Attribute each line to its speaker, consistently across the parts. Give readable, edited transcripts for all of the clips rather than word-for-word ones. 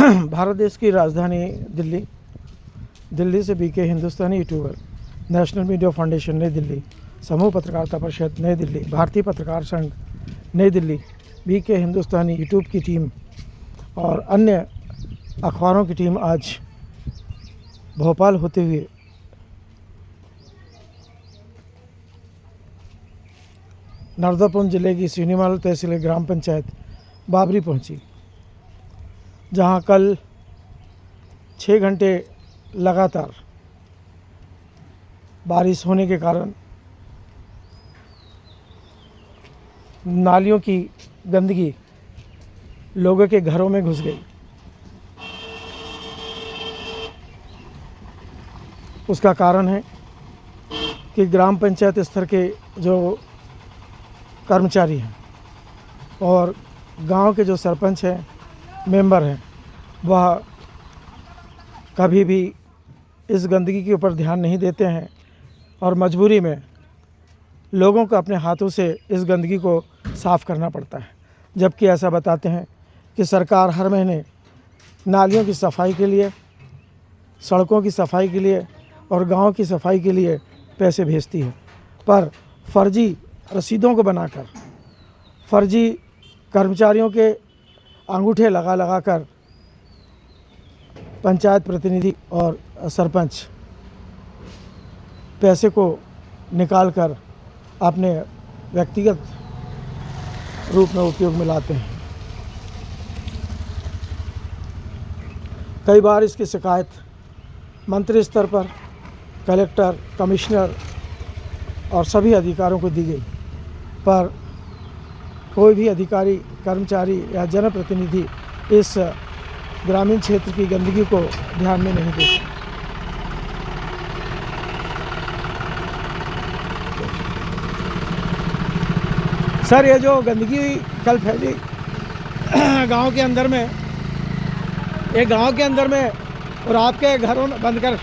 Speaker 1: भारत देश की राजधानी दिल्ली से बीके हिंदुस्तानी यूट्यूबर, नेशनल मीडिया फाउंडेशन नई दिल्ली, समूह पत्रकारिता परिषद नई दिल्ली, भारतीय पत्रकार संघ नई दिल्ली, बीके हिंदुस्तानी यूट्यूब की टीम और अन्य अखबारों की टीम आज भोपाल होते हुए नर्मदापुरम जिले की सीनीमाल तहसील ग्राम पंचायत बाबरी पहुंची, जहां कल 6 घंटे लगातार बारिश होने के कारण नालियों की गंदगी लोगों के घरों में घुस गई। उसका कारण है कि ग्राम पंचायत स्तर के जो कर्मचारी हैं और गांव के जो सरपंच हैं, मेंबर हैं, वह कभी भी इस गंदगी के ऊपर ध्यान नहीं देते हैं और मजबूरी में लोगों को अपने हाथों से इस गंदगी को साफ़ करना पड़ता है। जबकि ऐसा बताते हैं कि सरकार हर महीने नालियों की सफाई के लिए, सड़कों की सफाई के लिए और गांव की सफाई के लिए पैसे भेजती है, पर फर्जी रसीदों को बनाकर, फर्जी कर्मचारियों के अंगूठे लगा कर पंचायत प्रतिनिधि और सरपंच पैसे को निकाल कर अपने व्यक्तिगत रूप में उपयोग में लाते हैं। कई बार इसकी शिकायत मंत्री स्तर पर कलेक्टर, कमिश्नर और सभी अधिकारियों को दी गई, पर कोई भी अधिकारी, कर्मचारी या जनप्रतिनिधि इस ग्रामीण क्षेत्र की गंदगी को ध्यान में नहीं देते। सर, ये जो गंदगी कल फैली गांव के अंदर में, एक गांव के अंदर में और आपके घरों में बंद कर,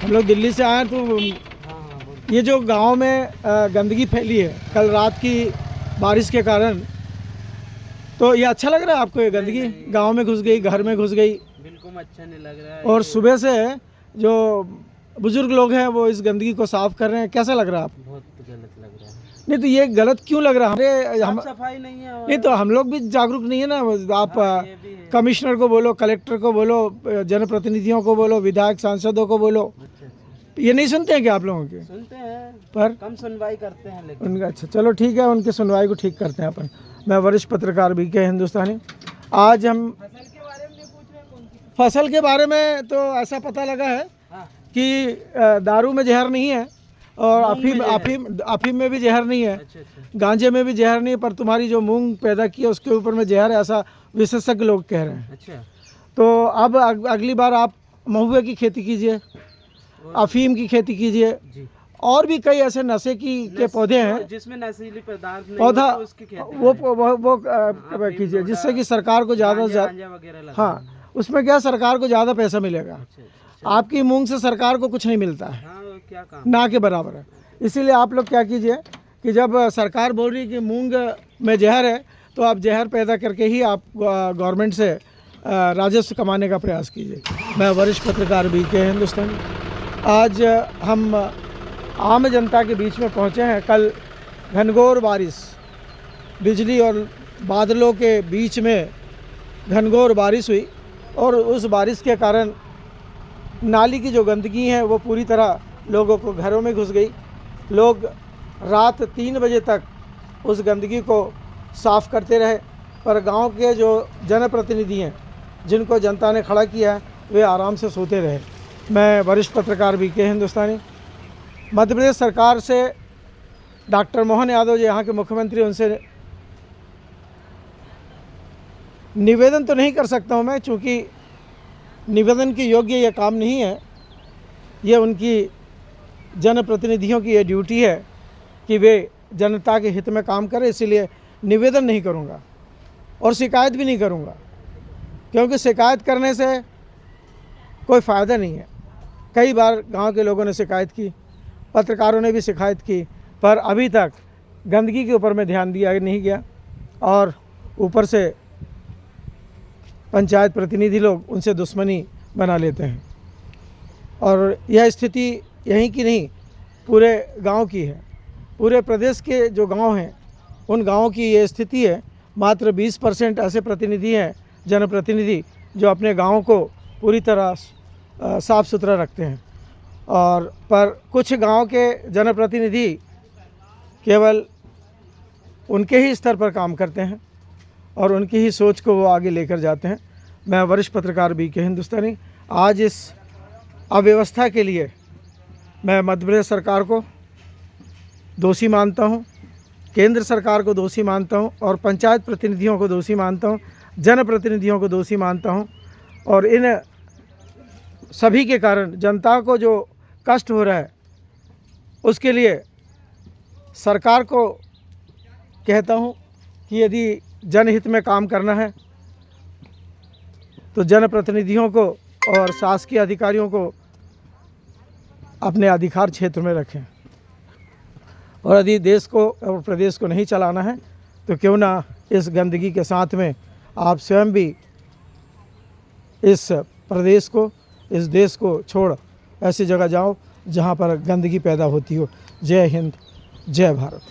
Speaker 1: हम लोग दिल्ली से आए तो ये जो गांव में गंदगी फैली है कल रात की बारिश के कारण, तो ये अच्छा लग रहा है आपको? ये गंदगी गांव में घुस गई, घर में घुस गई,
Speaker 2: बिल्कुल अच्छा नहीं लग रहा है।
Speaker 1: और सुबह से जो बुजुर्ग लोग हैं वो इस गंदगी को साफ कर रहे हैं, कैसा लग रहा है आपको?
Speaker 2: बहुत गलत लग रहा है।
Speaker 1: नहीं तो ये गलत क्यों लग रहा है? हम
Speaker 2: सफाई नहीं है।
Speaker 1: नहीं तो हम लोग भी जागरूक नहीं है ना। आप कमिश्नर को बोलो, कलेक्टर को बोलो, जनप्रतिनिधियों को बोलो, विधायक सांसदों को बोलो, ये नहीं सुनते हैं क्या आप लोगों के?
Speaker 2: सुनते हैं,
Speaker 1: पर
Speaker 2: कम सुनवाई करते हैं लेकिन
Speaker 1: उनका। अच्छा, चलो ठीक है, उनकी सुनवाई को ठीक करते हैं अपन। मैं वरिष्ठ पत्रकार बीके हिंदुस्तानी। आज हम
Speaker 2: फसल के बारे में पूछ रहे हैं। कौन सी
Speaker 1: फसल के बारे में तो ऐसा पता लगा है कि दारू में जहर नहीं है और अफीम में भी जहर नहीं है।
Speaker 2: अच्छा।
Speaker 1: गांजे में भी जहर नहीं है, पर तुम्हारी जो मूंग पैदा की है उसके ऊपर में जहर है, ऐसा विशेषज्ञ लोग कह रहे हैं।
Speaker 2: अच्छा,
Speaker 1: तो अब अगली बार आप महुए की खेती कीजिए, अफीम की खेती कीजिए, और भी कई ऐसे नशे के पौधे हैं
Speaker 2: जिसमें नशीली पदार्थ नहीं
Speaker 1: पौधा,
Speaker 2: तो उसकी खेती
Speaker 1: वो कीजिए, जिससे कि सरकार को ज़्यादा से ज़्यादा, हाँ, उसमें क्या सरकार को ज़्यादा पैसा मिलेगा। आपकी मूंग से सरकार को कुछ नहीं मिलता है,
Speaker 2: क्या काम
Speaker 1: ना के बराबर है। इसीलिए आप लोग क्या कीजिए कि जब सरकार बोल रही कि मूंग में जहर है, तो आप जहर पैदा करके ही आप गवर्नमेंट से राजस्व कमाने का प्रयास कीजिए। मैं वरिष्ठ पत्रकार बीके हिंदुस्तानी। आज हम आम जनता के बीच में पहुंचे हैं। कल घनघोर बारिश, बिजली और बादलों के बीच में घनघोर बारिश हुई और उस बारिश के कारण नाली की जो गंदगी है वो पूरी तरह लोगों को घरों में घुस गई। लोग रात 3 बजे तक उस गंदगी को साफ़ करते रहे, पर गांव के जो जनप्रतिनिधि हैं, जिनको जनता ने खड़ा किया है, वे आराम से सोते रहे। मैं वरिष्ठ पत्रकार बीके हिंदुस्तानी। मध्य प्रदेश सरकार से डॉक्टर मोहन यादव जो यहाँ के मुख्यमंत्री, उनसे निवेदन तो नहीं कर सकता हूँ मैं, चूँकि निवेदन के योग्य ये काम नहीं है। ये उनकी जनप्रतिनिधियों की ये ड्यूटी है कि वे जनता के हित में काम करें, इसीलिए निवेदन नहीं करूँगा और शिकायत भी नहीं करूँगा, क्योंकि शिकायत करने से कोई फ़ायदा नहीं है। कई बार गांव के लोगों ने शिकायत की, पत्रकारों ने भी शिकायत की, पर अभी तक गंदगी के ऊपर में ध्यान दिया नहीं गया और ऊपर से पंचायत प्रतिनिधि लोग उनसे दुश्मनी बना लेते हैं। और यह स्थिति यहीं की नहीं, पूरे गांव की है। पूरे प्रदेश के जो गांव हैं उन गांवों की ये स्थिति है। मात्र 20% ऐसे प्रतिनिधि हैं, जनप्रतिनिधि, जो अपने गांव को पूरी तरह साफ़ सुथरा रखते हैं। और पर कुछ गांव के जनप्रतिनिधि केवल उनके ही स्तर पर काम करते हैं और उनकी ही सोच को वो आगे लेकर जाते हैं। मैं वरिष्ठ पत्रकार BK हिंदुस्तानी आज इस अव्यवस्था के लिए मैं मध्य प्रदेश सरकार को दोषी मानता हूं, केंद्र सरकार को दोषी मानता हूं और पंचायत प्रतिनिधियों को दोषी मानता हूं, जनप्रतिनिधियों को दोषी मानता हूं। और इन सभी के कारण जनता को जो कष्ट हो रहा है उसके लिए सरकार को कहता हूं कि यदि जनहित में काम करना है तो जनप्रतिनिधियों को और शासकीय अधिकारियों को अपने अधिकार क्षेत्र में रखें। और यदि देश को और प्रदेश को नहीं चलाना है तो क्यों ना इस गंदगी के साथ में आप स्वयं भी इस प्रदेश को, इस देश को छोड़ ऐसी जगह जाओ जहां पर गंदगी पैदा होती हो। जय हिंद, जय भारत।